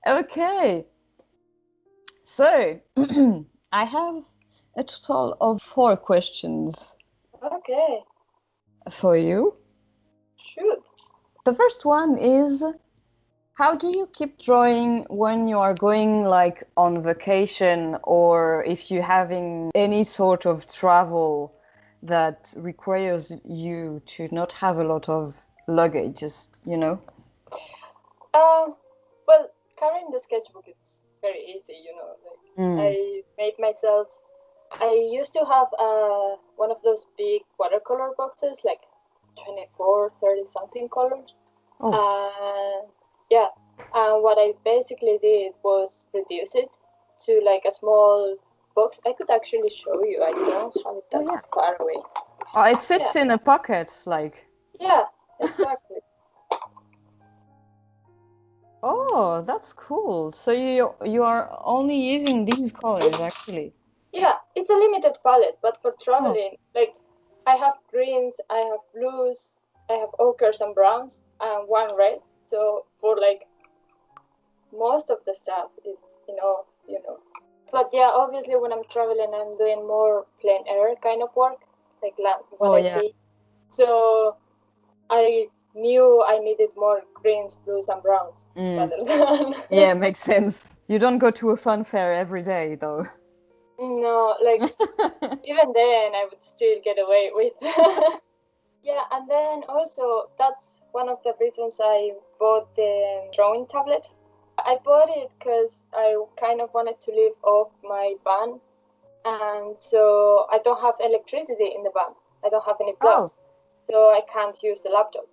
Okay. So, I have a total of 4 questions Okay, for you. shoot. The first one is, how do you keep drawing when you are going like on vacation or if you're having any sort of travel that requires you to not have a lot of luggage, just. Um, well, carrying the sketchbook is very easy, Like Mm. I made myself. I used to have one of those big watercolor boxes, like 24, 30 something colors. Oh, And yeah, and what I basically did was reduce it to like a small box. I could actually show you. I don't have it oh that yeah. far away. Oh, it Yeah, fits in a pocket, like. yeah, exactly. Oh, that's cool. So you are only using these colors, actually. Yeah, it's a limited palette, but for Oh, traveling, like I have greens, I have blues, I have ochres and browns, and one red. So for like most of the stuff, it's enough. But yeah, obviously when I'm traveling, I'm doing more plein air kind of work, like what oh I yeah. see. So I knew I needed more greens, blues, and browns Mm. rather than Yeah, makes sense. You don't go to a fun fair every day, though. no, like even then I would still get away with. Yeah, and then also that's one of the reasons I bought the drawing tablet. I bought it because I kind of wanted to live off my van, and so I don't have electricity in the van. I don't have any Oh, plugs, so I can't use the laptop.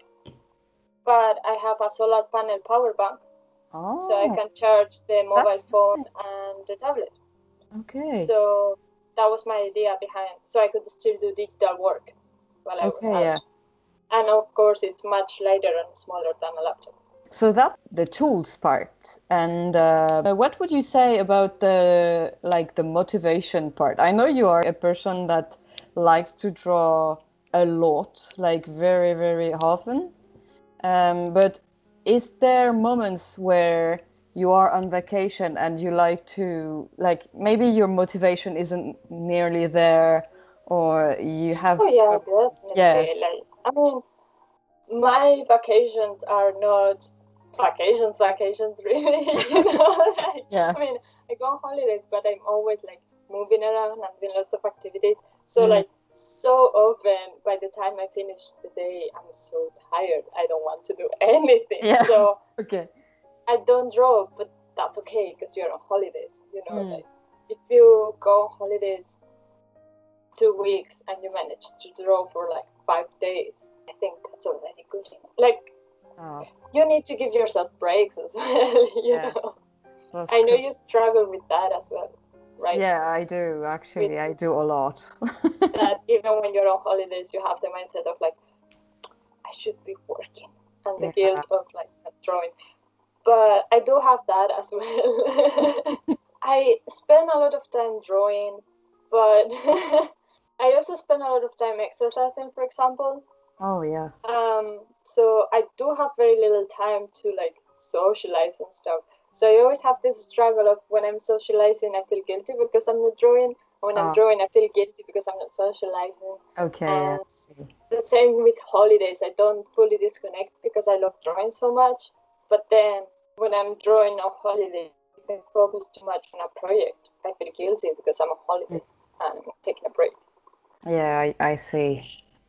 But I have a solar panel power bank, so I oh, can charge the mobile that's phone nice. and the tablet. Okay. So that was my idea behind, so I could still do digital work while I was Okay, yeah. out. And of course, it's much lighter and smaller than a laptop. So that's the tools part. And what would you say about the motivation part? I know you are a person that likes to draw a lot, like very, very often. But is there moments where you are on vacation and you like to, like, maybe your motivation isn't nearly there, or you have Oh yeah, some, yeah, definitely. Like I mean, my vacations are not vacations really. Like, yeah, I mean, I go on holidays, but I'm always like moving around and doing lots of activities. So mm, like so often by the time I finish the day, I'm so tired. I don't want to do anything. yeah, So okay, I don't draw, but that's okay because you're on holidays. mm, Like if you go on holidays 2 weeks and you manage to draw for like 5 days, I think that's already good enough. Like oh, you need to give yourself breaks as well. yeah, that's I know cool. you struggle with that as well, right? Yeah, I do With actually. I do a lot. that, even when you're on holidays, you have the mindset of like, I should be working, and the Yeah. guilt of like not drawing. But I do have that as well. I spend a lot of time drawing, but I also spend a lot of time exercising, for example. Oh yeah. So I do have very little time to like socialize and stuff. So I always have this struggle of when I'm socializing, I feel guilty because I'm not drawing. And when I'm Oh, drawing, I feel guilty because I'm not socializing. okay. Yeah. And I see. the same with holidays. I don't fully disconnect because I love drawing so much. But then when I'm drawing on holidays, if I focus too much on a project, I feel guilty because I'm on Mm. holidays and I'm taking a break. Yeah, I see.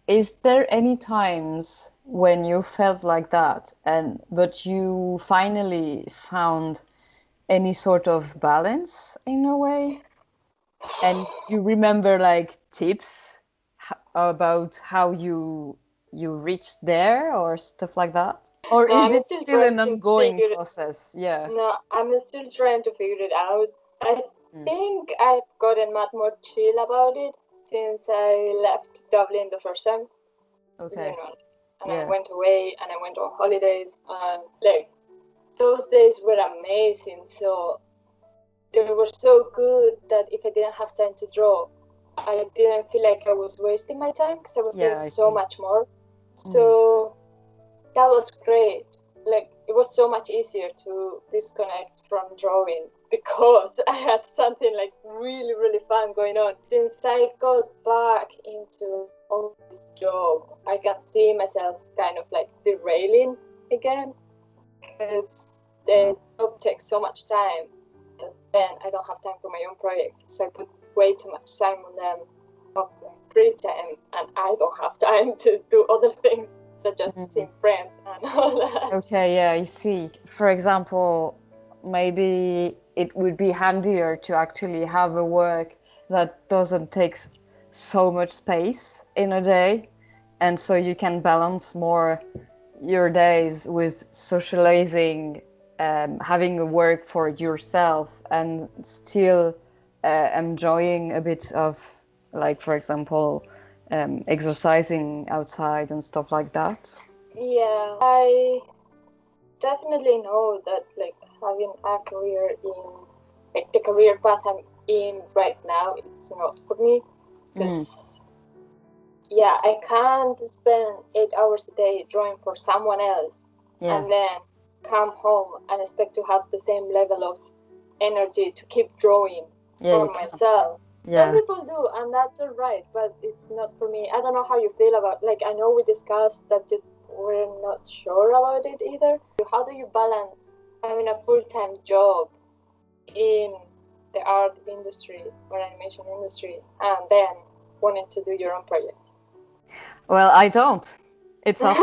Is there any times when you felt like that and but you finally found any sort of balance in a way? And you remember like tips about how you reached there or stuff like that? Or No, is I'm it still still trying an to ongoing figure process? Yeah. No, I'm still trying to figure it out. I Mm. think I've gotten much more chill about it since I left Dublin the first time, Okay. and I Yeah. went away and I went on holidays, and like those days were amazing. So they were so good that if I didn't have time to draw, I didn't feel like I was wasting my time because I was doing Yeah, I so see. much more. Mm. So that was great. Like it was so much easier to disconnect from drawing because I had something like really, really fun going on. Since I got back into office job, I can see myself kind of like derailing again because the job takes so much time that then I don't have time for my own projects. So I put way too much time on them of free time, and I don't have time to do other things such as seeing friends and all that. Okay, yeah, I see. For example, maybe it would be handier to actually have a work that doesn't take so much space in a day, and so you can balance more your days with socializing, having a work for yourself, and still enjoying a bit of, like, for example, exercising outside and stuff like that. Yeah, I definitely know that like having a career in like the career path I'm in right now, it's not for me because yeah, I can't spend 8 hours a day drawing for someone else and then come home and expect to have the same level of energy to keep drawing for myself. Some people do, and that's all right, but it's not for me. I don't know how you feel about, like, I know we discussed that you were not sure about it either. How do you balance having a full-time job in the art industry or animation industry and then wanting to do your own projects? Well, I don't. It's as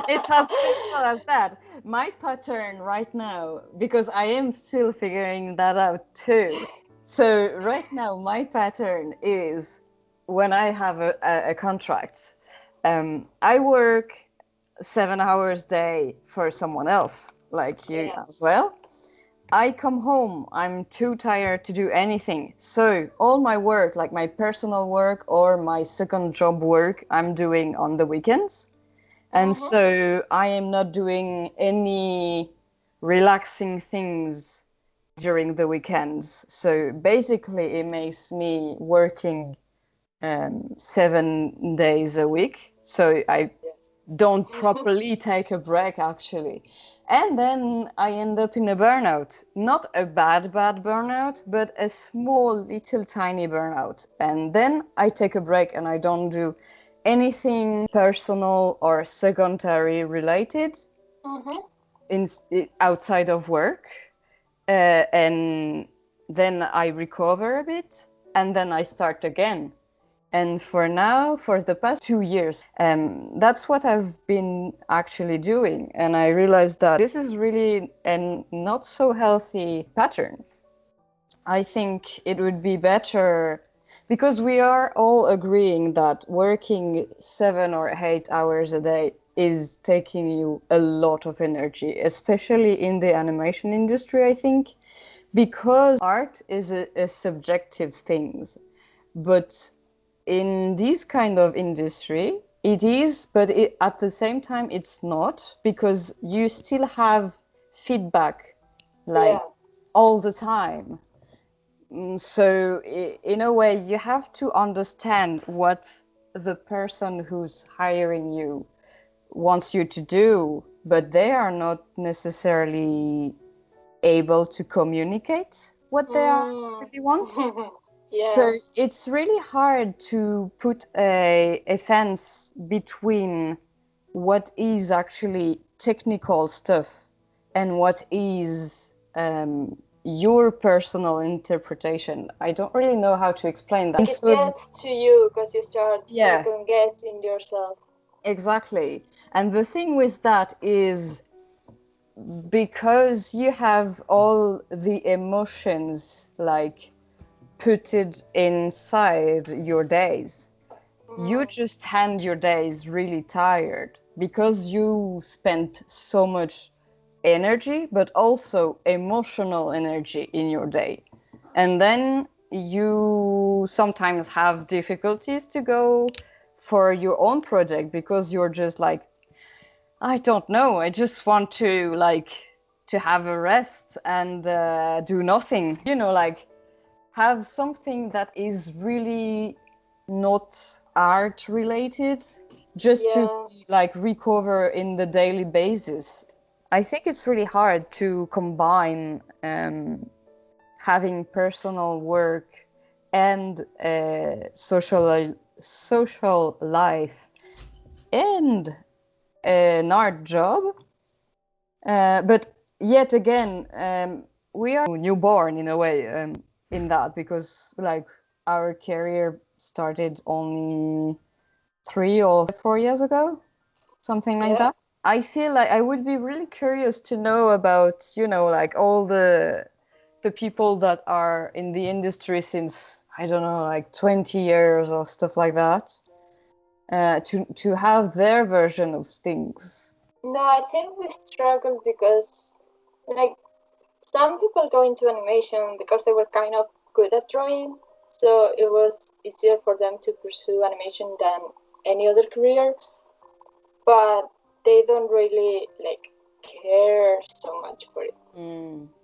it's as simple as that. My pattern right now, because I am still figuring that out too. So right now, my pattern is when I have a contract, I work 7 hours a day for someone else, like you as well. I come home, I'm too tired to do anything. So all my work, like my personal work or my second job work, I'm doing on the weekends. And so I am not doing any relaxing things during the weekends. So basically it makes me working 7 days a week. So I don't properly take a break actually. And then I end up in a burnout. Not a bad burnout, but a small, little, tiny burnout. And then I take a break and I don't do anything personal or secondary related outside of work. And then I recover a bit and then I start again. And for now, for the past 2 years, that's what I've been actually doing. And I realized that this is really a not so healthy pattern. I think it would be better, because we are all agreeing that working 7 or 8 hours a day is taking you a lot of energy, especially in the animation industry, I think, because art is a subjective thing. But in this kind of industry, it is, but at the same time, it's not, because you still have feedback, like all the time. So in a way, you have to understand what the person who's hiring you wants you to do, but they are not necessarily able to communicate what they really want. So it's really hard to put a fence between what is actually technical stuff and what is your personal interpretation. I don't really know how to explain that. Like it gets to you because you start second guessing yourself. Exactly. And the thing with that is, because you have all the emotions like put it inside your days, you just hand your days really tired because you spent so much energy, but also emotional energy in your day. And then you sometimes have difficulties to go for your own project because you're just like, I don't know, I just want to to have a rest and do nothing, like have something that is really not art related, just to like recover in the daily basis. I think it's really hard to combine having personal work and social life and an art job. But yet again, we are newborn in a way in that, because like our career started only 3 or 4 years ago, something like Yeah. that. I feel like I would be really curious to know about, like all the people that are in the industry since, I don't know, like 20 years or stuff like that, to have their version of things. No, I think we struggle because, like, some people go into animation because they were kind of good at drawing, so it was easier for them to pursue animation than any other career, but they don't really like care so much for it.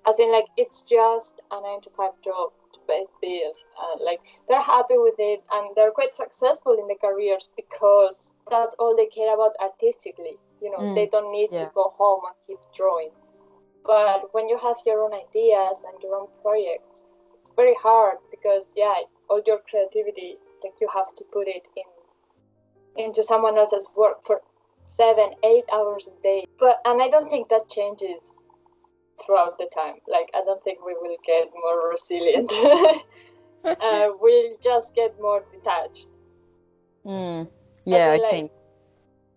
As in, like, it's just a 9 to 5 job to pay bills. Like, they're happy with it and they're quite successful in the careers because that's all they care about artistically. They don't need to go home and keep drawing. But when you have your own ideas and your own projects, it's very hard because, all your creativity, like, you have to put it into someone else's work for 7, 8 hours a day. And I don't think that changes throughout the time. Like, I don't think we will get more resilient. We'll just get more detached. Yeah, I like, think.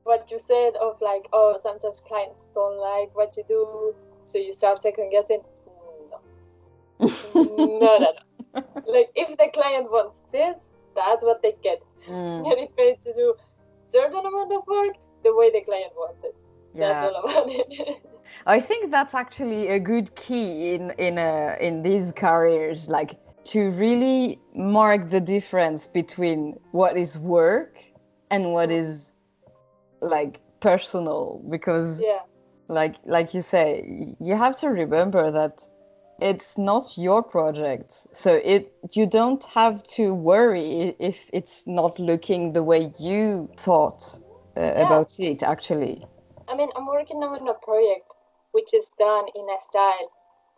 what you said of like, oh, sometimes clients don't like what you do, so you start second guessing. No. Like, if the client wants this, that's what they get. Getting paid to do certain amount of work the way the client wants it. That's all about it. I think that's actually a good key in these careers, like to really mark the difference between what is work and what is like personal, because like you say, you have to remember that it's not your project, so you don't have to worry if it's not looking the way you thought about it actually. I mean, I'm working on a project which is done in a style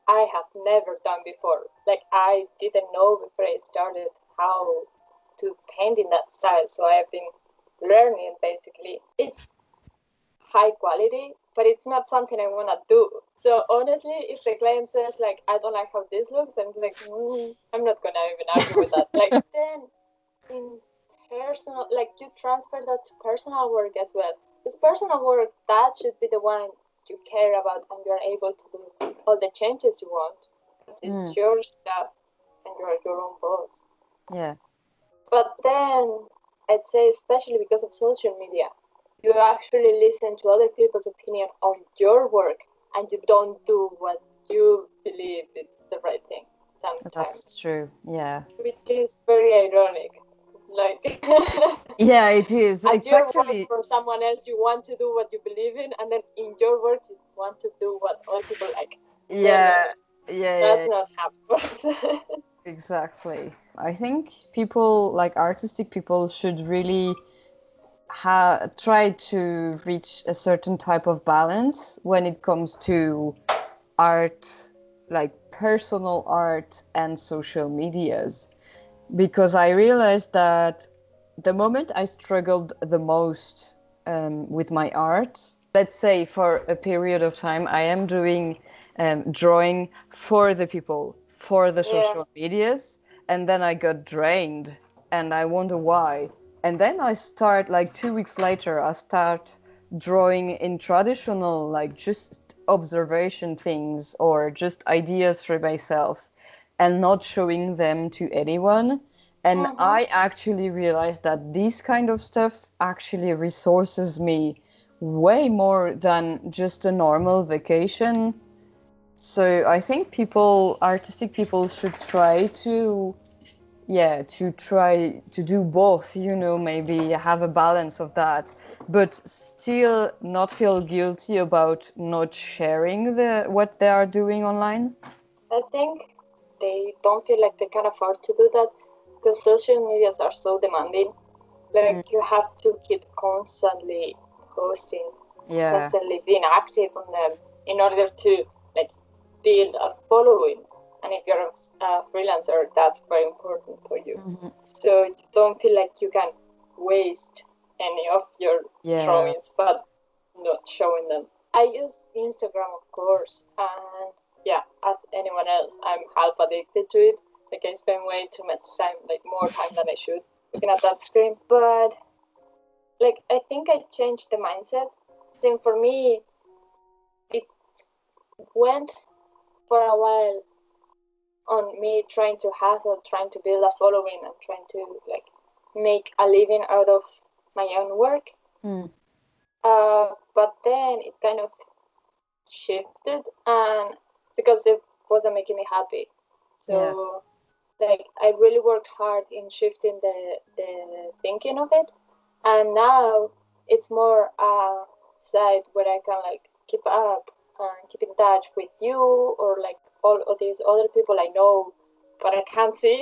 I have never done before. Like, I didn't know before I started how to paint in that style, so I have been learning basically. It's high quality, but it's not something I want to do. So honestly, if the client says like, I don't like how this looks, I'm like, I'm not gonna even argue with that. Like, then in personal, like, you transfer that to personal work as well. This personal work, that should be the one you care about and you're able to do all the changes you want. Because it's your stuff and you're your own boss. Yeah. But then, I'd say, especially because of social media, you actually listen to other people's opinion on your work and you don't do what you believe is the right thing sometimes. That's true, yeah. Which is very ironic. Like, yeah, it is. at It's your actually work for someone else, you want to do what you believe in, and then in your work, you want to do what other people like. yeah, That's not happening. exactly. I think people, like artistic people, should really try to reach a certain type of balance when it comes to art, like personal art and social medias. Because I realized that the moment I struggled the most with my art, let's say for a period of time, I am doing drawing for the people, for the social medias, and then I got drained and I wonder why. And then I start, like 2 weeks later, I start drawing in traditional, like just observation things or just ideas for myself and not showing them to anyone. And I actually realized that this kind of stuff actually resources me way more than just a normal vacation. So I think artistic people should try to, try to do both, maybe have a balance of that, but still not feel guilty about not sharing what they are doing online. I think they don't feel like they can afford to do that because social medias are so demanding. Like, you have to keep constantly posting, constantly being active on them. in order to like build a following. And if you're a freelancer, that's very important for you. Mm-hmm. So you don't feel like you can waste any of your drawings, but not showing them. I use Instagram, of course, and yeah, as anyone else, I'm half addicted to it. Like I spend way too much time, like more time than I should, looking at that screen. But like I think I changed the mindset. So for me, it went for a while on me trying to hustle, trying to build a following, and trying to like make a living out of my own work. But then it kind of shifted, and because it wasn't making me happy, so like I really worked hard in shifting the thinking of it, and now it's more a side where I can like keep up and keep in touch with you or like all of these other people I know but I can't see.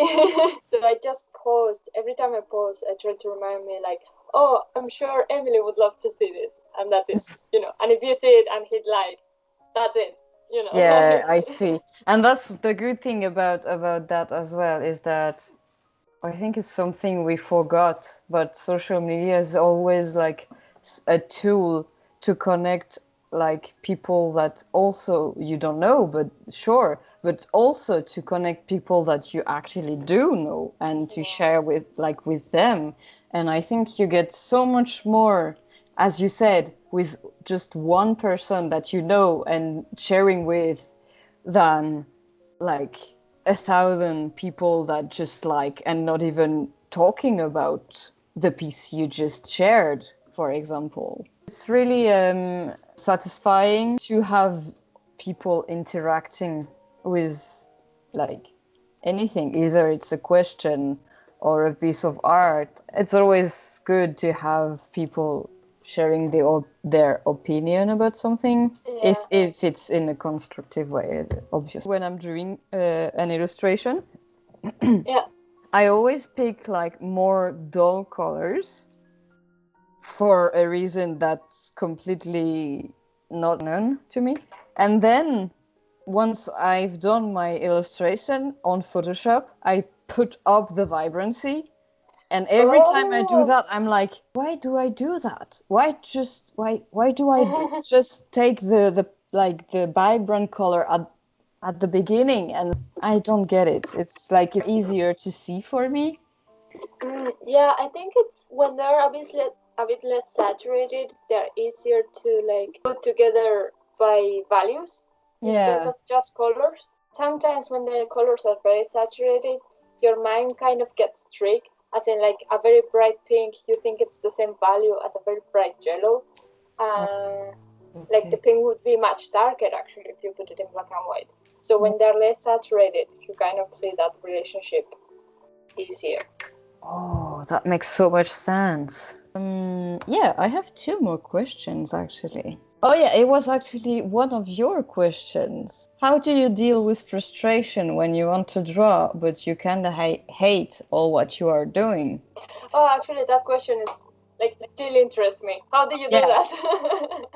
So I just post every time I post. I try to remind me like, oh, I'm sure Emily would love to see this, and that's it, you know. And if you see it and hit like, that's it, you know. Yeah, I see. And that's the good thing about that as well, is that I think it's something we forgot, but social media is always like a tool to connect like people that also you don't know, but sure, but also to connect people that you actually do know and to share with them. And I think you get so much more, as you said, with just one person that you know and sharing with than like 1,000 people that just like and not even talking about the piece you just shared, for example. It's really satisfying to have people interacting with like anything, either it's a question or a piece of art. It's always good to have people sharing their opinion about something, if it's in a constructive way, obviously. When I'm doing an illustration, I always pick like more dull colors for a reason that's completely not known to me. And then once I've done my illustration on Photoshop, I put up the vibrancy. And every time I do that, I'm like, why do I do that? Why do I just take the vibrant color at the beginning? And I don't get it. It's like easier to see for me. Yeah, I think it's when they're a bit less saturated, they're easier to like put together by values instead of just colors. Sometimes when the colors are very saturated, your mind kind of gets tricked, as in like a very bright pink, you think it's the same value as a very bright yellow. Like the pink would be much darker actually if you put it in black and white. So when they're less saturated, you kind of see that relationship easier. Oh, that makes so much sense. Yeah, I have two more questions actually. Oh yeah, it was actually one of your questions. How do you deal with frustration when you want to draw, but you kind of hate all what you are doing? Oh, actually, that question is like still interests me. How do you do that?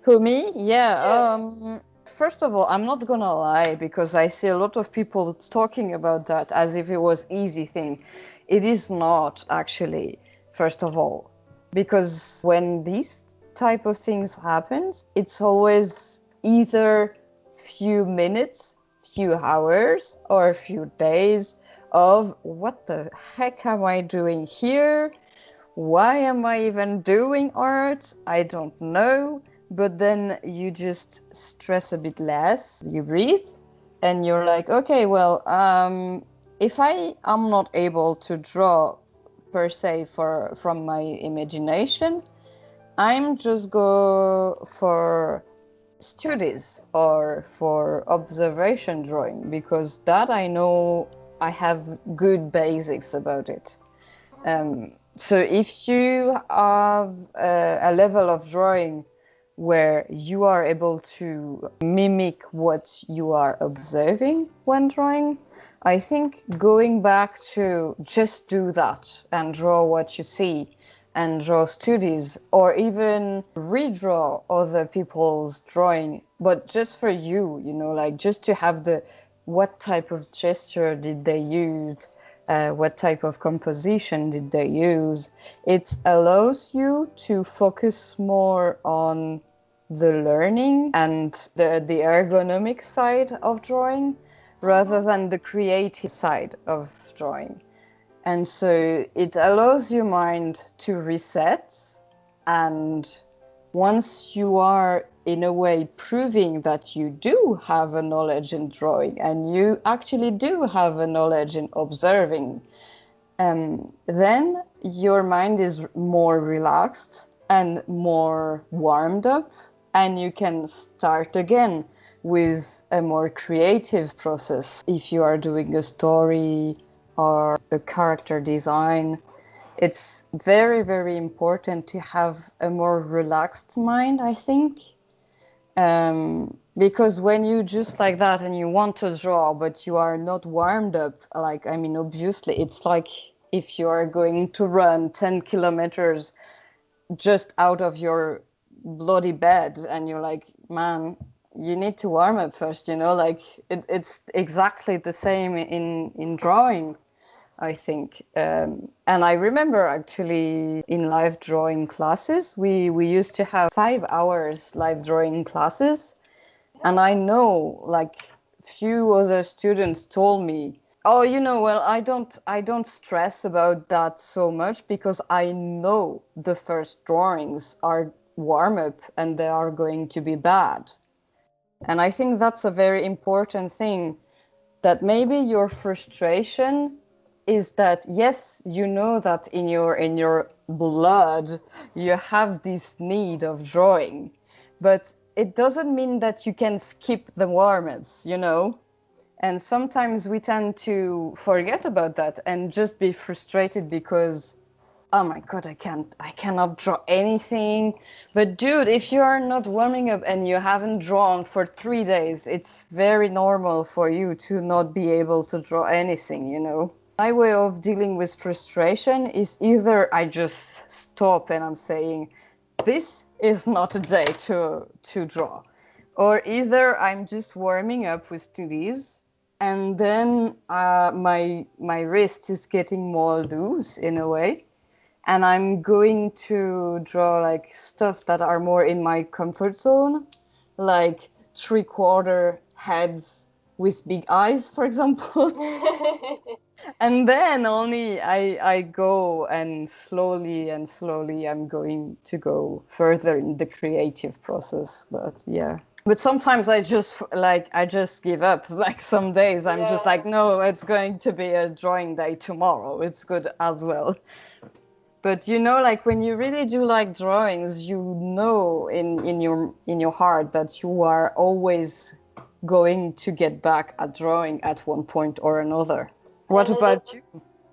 Who, me? Yeah. First of all, I'm not gonna lie, because I see a lot of people talking about that as if it was easy thing. It is not actually, first of all, because when these type of things happens, it's always either few minutes, few hours, or a few days of what the heck am I doing here? Why am I even doing art? I don't know. But then you just stress a bit less, you breathe, and you're like, okay, well, if I am not able to draw per se from my imagination, I'm just go for studies or for observation drawing, because that I know I have good basics about it. So if you have a level of drawing where you are able to mimic what you are observing when drawing, I think going back to just do that and draw what you see and draw studies, or even redraw other people's drawing, but just for you, you know, like just to have the what type of gesture did they use, what type of composition did they use. It allows you to focus more on the learning and the ergonomic side of drawing rather than the creative side of drawing. And so it allows your mind to reset. And once you are, in a way, proving that you do have a knowledge in drawing and you actually do have a knowledge in observing, then your mind is more relaxed and more warmed up, and you can start again with a more creative process. If you are doing a story or a character design, it's very, very important to have a more relaxed mind, I think. Because when you just like that and you want to draw, but you are not warmed up, like, I mean, obviously, it's like if you are going to run 10 kilometers just out of your bloody bed and you're like, man, you need to warm up first, you know, like it's exactly the same in drawing, I think. And I remember actually in live drawing classes, we used to have 5 hours live drawing classes. And I know like few other students told me, oh, you know, well, I don't stress about that so much because I know the first drawings are warm up and they are going to be bad. And I think that's a very important thing, that maybe your frustration is that, yes, you know that in your blood you have this need of drawing, but it doesn't mean that you can skip the warm-ups, you know. And sometimes we tend to forget about that and just be frustrated because, oh my god, I cannot draw anything. But dude, if you are not warming up and you haven't drawn for 3 days, it's very normal for you to not be able to draw anything, you know. My way of dealing with frustration is either I just stop and I'm saying, this is not a day to draw, or either I'm just warming up with studies, and then my wrist is getting more loose in a way, and I'm going to draw like stuff that are more in my comfort zone, like 3/4 heads with big eyes, for example. And then only I go, and slowly I'm going to go further in the creative process. But yeah. But sometimes I just give up. Like some days I'm just like, no, it's going to be a drawing day tomorrow. It's good as well. But you know, like when you really do like drawings, you know in your heart that you are always going to get back at drawing at one point or another. What about you?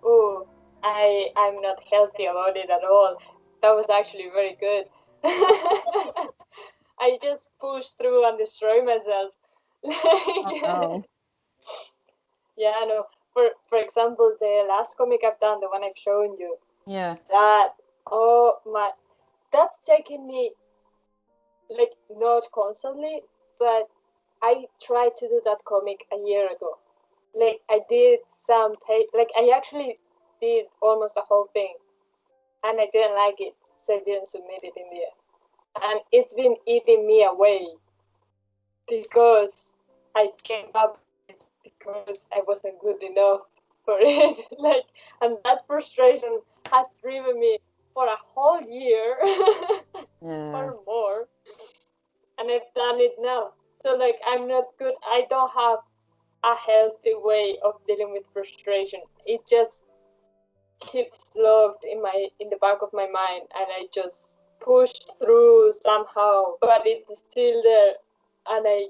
Oh, I'm not healthy about it at all. That was actually very good. I just push through and destroy myself. Oh, Yeah, no. For example, the last comic I've done, the one I've shown you, yeah. that, oh my, that's taking me, like, not constantly, but I tried to do that comic a year ago. Like, I did some like I actually did almost the whole thing, and I didn't like it, so I didn't submit it in the end. And it's been eating me away because I gave up because I wasn't good enough for it. Like, and that frustration has driven me for a whole year Yeah. or more, and I've done it now. So like, I'm not good. I don't have a healthy way of dealing with frustration. It just keeps logged in the back of my mind, and I just push through somehow, but it's still there, and I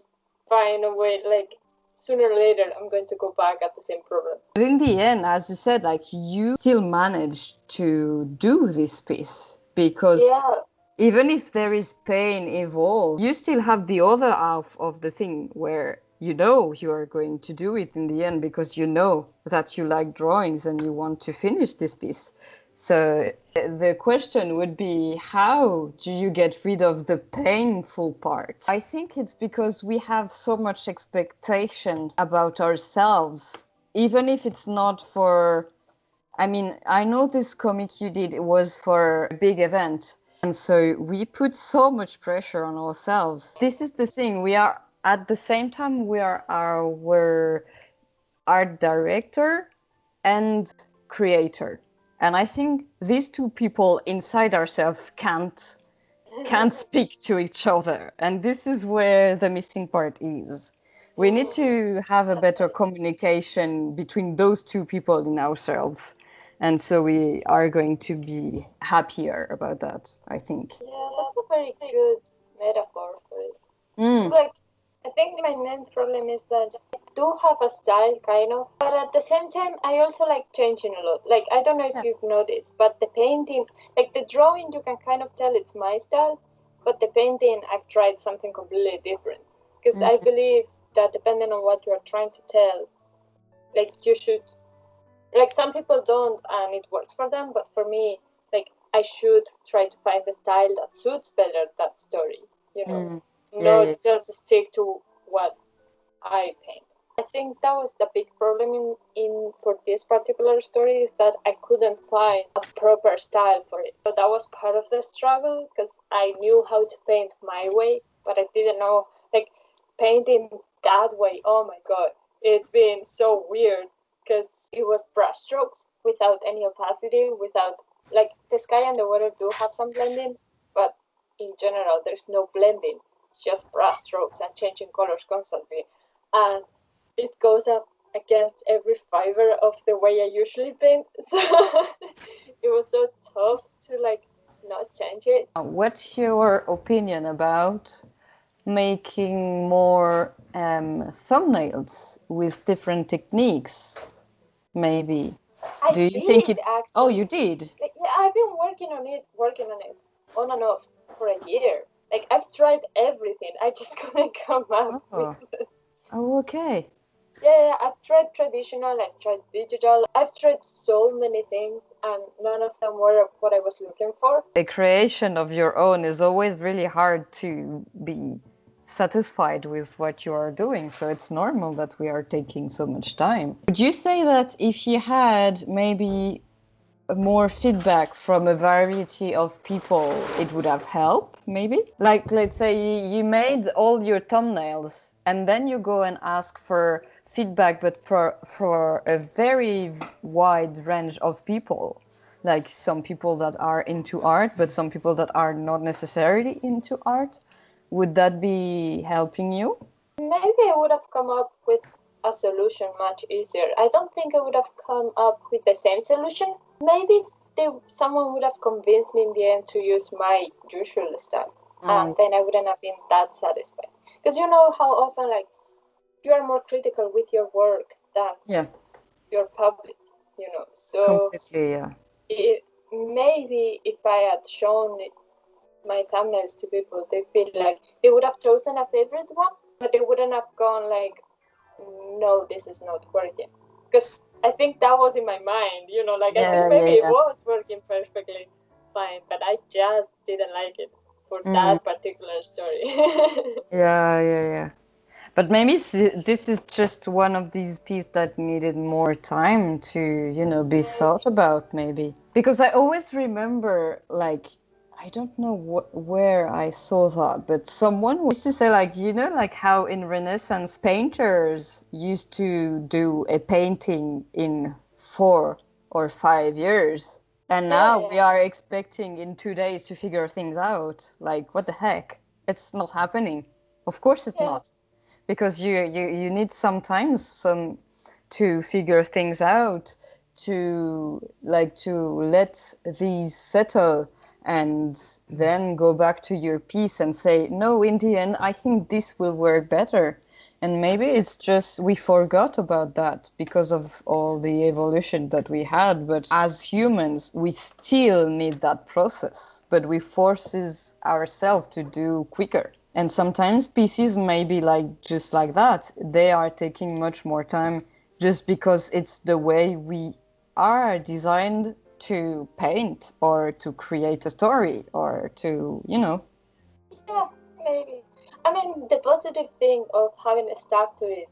find a way, like, sooner or later I'm going to go back at the same problem. But in the end, as you said, like you still managed to do this piece because Yeah, even if there is pain involved, you still have the other half of the thing where you know you are going to do it in the end because you know that you like drawings and you want to finish this piece. So the question would be, how do you get rid of the painful part? I think it's because we have so much expectation about ourselves, even if it's not for, I mean, I know this comic you did, it was for a big event. And so we put so much pressure on ourselves. This is the thing, we are, at the same time, we are our art director and creator. And I think these two people inside ourselves can't speak to each other. And this is where the missing part is. We need to have a better communication between those two people in ourselves. And so we are going to be happier about that, I think. Yeah, that's a very good metaphor for it. Mm. It's like, I think my main problem is that I do have a style, kind of, but at the same time, I also like changing a lot. Like, I don't know if you've noticed, but the painting, like the drawing, you can kind of tell it's my style, but the painting, I've tried something completely different. Because I believe that depending on what you're trying to tell, like, you should, like, some people don't and it works for them, but for me, like, I should try to find the style that suits better that story, you know, not just stick to what I paint. I think that was the big problem in for this particular story, is that I couldn't find a proper style for it. So that was part of the struggle, because I knew how to paint my way, but I didn't know, like, painting that way. Oh my god, it's been so weird, because it was brushstrokes without any opacity, without, like, the sky and the water do have some blending, but in general there's no blending. It's just brushstrokes and changing colors constantly, and it goes up against every fiber of the way I usually paint. So it was so tough to, like, not change it. What's your opinion about making more thumbnails with different techniques, maybe? Do you think it? Actually, Oh, you did? like, yeah, I've been working on it on and off for a year. Like, I've tried everything. I just couldn't come up with Oh, it. oh, okay. Yeah, I've tried traditional, I've tried digital, I've tried so many things, and none of them were what I was looking for. The creation of your own is always really hard to be satisfied with what you are doing. So it's normal that we are taking so much time. Would you say that if you had maybe more feedback from a variety of people, it would have helped, maybe? Like, let's say you made all your thumbnails and then you go and ask for feedback, but for a very wide range of people. Like some people that are into art, but some people that are not necessarily into art. Would that be helping you? Maybe I would have come up with a solution much easier. I don't think I would have come up with the same solution. Maybe someone would have convinced me in the end to use my usual style, and then I wouldn't have been that satisfied. Because you know how often, like, you are more critical with your work than Yeah, your public, you know. So completely. Yeah. maybe if I had shown my thumbnails to people, they feel like they would have chosen a favorite one, but they wouldn't have gone like, no, this is not working. Because I think that was in my mind, you know, like, I think Yeah, maybe yeah, it yeah. was working perfectly fine, but I just didn't like it for Mm, that particular story. yeah, yeah, yeah. But maybe this is just one of these pieces that needed more time to, be thought about, maybe. Because I always remember, like, I don't know where I saw that, but someone used to say, like, like how in Renaissance painters used to do a painting in 4 or 5 years. And now we are expecting in 2 days to figure things out. Like, what the heck? It's not happening. Of course it's Yeah, not, because you need sometimes some to figure things out, to let these settle, and then go back to your piece and say, no, in the end I think this will work better. And maybe it's just we forgot about that because of all the evolution that we had, but as humans we still need that process, but we forces ourselves to do quicker. And sometimes pieces may be like just like that. They are taking much more time just because it's the way we are designed to paint or to create a story or to, you know. Yeah, maybe. I mean, the positive thing of having stuck to it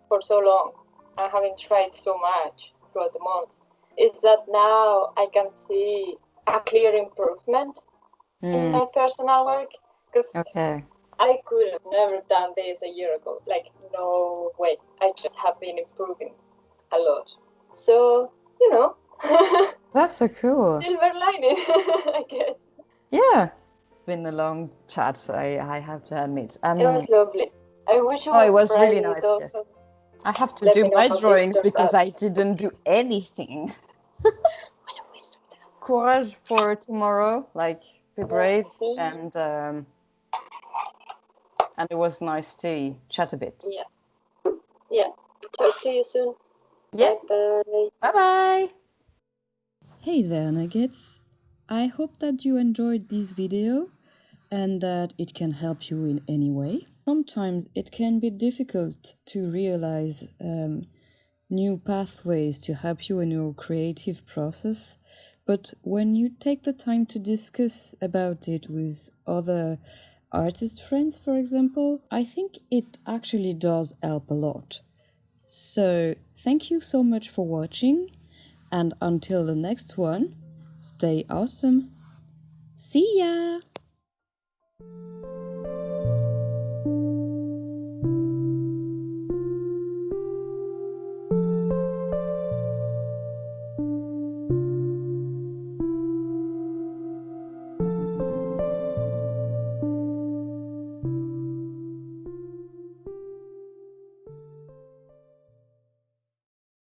for so long and having tried so much throughout the months is that now I can see a clear improvement in my personal work, because Okay. I could have never done this a year ago. Like, no way. I just have been improving a lot. So, you know, That's so cool. silver lining, I guess. Yeah. Been a long chat, I have to admit. It was lovely. I wish it Oh, it was was really Friday, nice. though. Yes. So I have to let do me know my how this drawings turned because out. I didn't do anything. Courage for tomorrow. Like, be brave, and it was nice to chat a bit. Yeah. Yeah. Talk to you soon. Yeah. Bye-bye. Bye-bye. Hey there, Nuggets. I hope that you enjoyed this video and that it can help you in any way. Sometimes it can be difficult to realize new pathways to help you in your creative process, but when you take the time to discuss about it with other artist friends, for example, I think it actually does help a lot. So, thank you so much for watching, and until the next one, stay awesome. See ya!